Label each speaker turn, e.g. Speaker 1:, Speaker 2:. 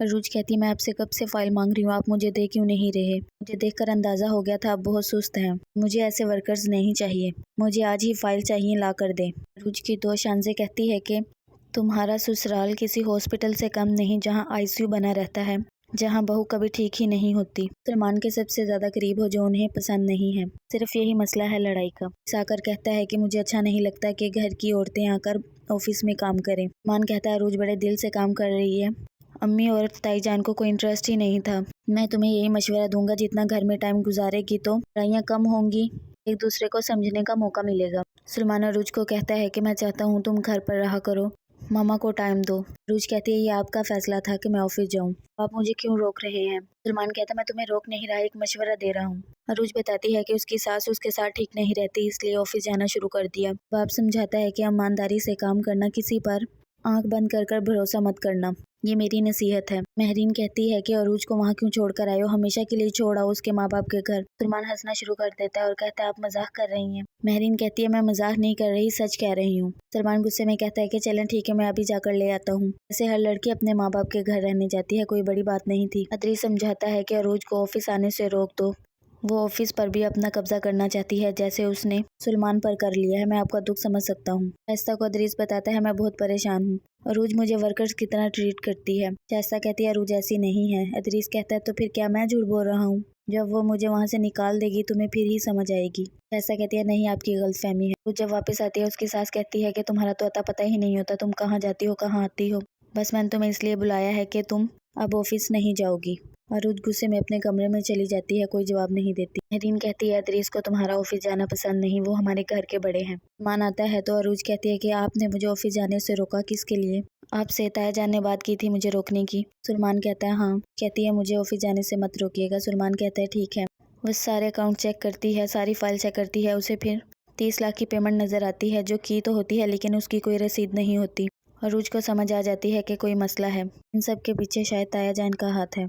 Speaker 1: अरूज कहती है मैं आपसे कब से फाइल मांग रही हूँ, आप मुझे दे क्यों नहीं रहे। मुझे देखकर अंदाजा हो गया था आप बहुत सुस्त हैं। मुझे ऐसे वर्कर्स नहीं चाहिए, मुझे आज ही फाइल चाहिए, ला कर दे। अरूज की दोस्त शानज़े कहती है कि तुम्हारा ससुराल किसी हॉस्पिटल से कम नहीं जहाँ आईसीयू बना रहता है, जहाँ बहू कभी ठीक ही नहीं होती। सलमान के सबसे ज्यादा करीब हो जो उन्हें पसंद नहीं है, सिर्फ यही मसला है लड़ाई का। साकर कहता है कि मुझे अच्छा नहीं लगता कि घर की औरतें आकर ऑफिस में काम करें। मान कहता है अरूज बड़े दिल से काम कर रही है, अम्मी और ताई जान को कोई इंटरेस्ट ही नहीं था। मैं तुम्हें यही मशवरा दूंगा, जितना घर में टाइम गुजारेगी तो लड़ाइयाँ कम होंगी, एक दूसरे को समझने का मौका मिलेगा। सलमान अरूज को कहता है कि मैं चाहता हूँ तुम घर पर रहा करो, मामा को टाइम दो। अरूज कहती है ये आपका फैसला था कि मैं ऑफिस जाऊँ, आप मुझे क्यों रोक रहे हैं। सलमान कहता है मैं तुम्हें रोक नहीं रहा, एक मशवरा दे रहा हूँ। अरूज बताती है कि उसकी सास उसके साथ ठीक नहीं रहती, इसलिए ऑफिस जाना शुरू कर दिया। बाप समझाता है कि ईमानदारी से काम करना, किसी पर आंख बंद कर भरोसा मत करना, ये मेरी नसीहत है। महरीन कहती है कि अरूज को वहाँ क्यों छोड़कर आए हो, हमेशा के लिए छोड़ आओ उसके माँ बाप के घर। सलमान हंसना शुरू कर देता है और कहता है आप मजाक कर रही हैं। महरीन कहती है मैं मजाक नहीं कर रही, सच कह रही हूँ। सलमान गुस्से में कहता है कि चलें ठीक है, मैं अभी जाकर ले आता हूँ। ऐसे हर लड़की अपने माँ बाप के घर रहने जाती है, कोई बड़ी बात नहीं थी। अदरीस समझाता है कि अरूज को ऑफिस आने से रोक दो, वो ऑफिस पर भी अपना कब्जा करना चाहती है जैसे उसने सलमान पर कर लिया है। मैं आपका दुख समझ सकता हूँ। शाइस्ता को अदरीस बताता है मैं बहुत परेशान हूँ, अरूज मुझे वर्कर्स की तरह ट्रीट करती है। शाइस्ता कहती है अरूज ऐसी नहीं है। अदरीस कहता है तो फिर क्या मैं झूठ बोल रहा हूँ, जब वो मुझे वहाँ से निकाल देगी तुम्हें फिर ही समझ आएगी। शाइस्ता कहती है नहीं, आपकी गलतफहमी है। वो जब वापस आती है उसकी सास कहती है कि तुम्हारा तो अता पता ही नहीं होता, तुम कहाँ जाती हो कहाँ आती हो, बस मैंने तुम्हें इसलिए बुलाया है कि तुम अब ऑफिस नहीं जाओगी। अरूज गुस्से में अपने कमरे में चली जाती है, कोई जवाब नहीं देती। महरीन कहती है अदरीस को तुम्हारा ऑफिस जाना पसंद नहीं, वो हमारे घर के बड़े हैं। मान आता है तो अरूज कहती है कि आपने मुझे ऑफिस जाने से रोका किसके लिए, आपसे ताया जान ने बात की थी मुझे रोकने की। सलमान कहता है हाँ। कहती है मुझे ऑफिस जाने से मत रोकिएगा। सलमान कहता है ठीक है। वो सारे अकाउंट चेक करती है, सारी फाइल चेक करती है, उसे फिर 30 लाख की पेमेंट नजर आती है जो की तो होती है लेकिन उसकी कोई रसीद नहीं होती। अरूज को समझ आ जाती है कि कोई मसला है, इन सब के पीछे शायद ताया जान का हाथ है।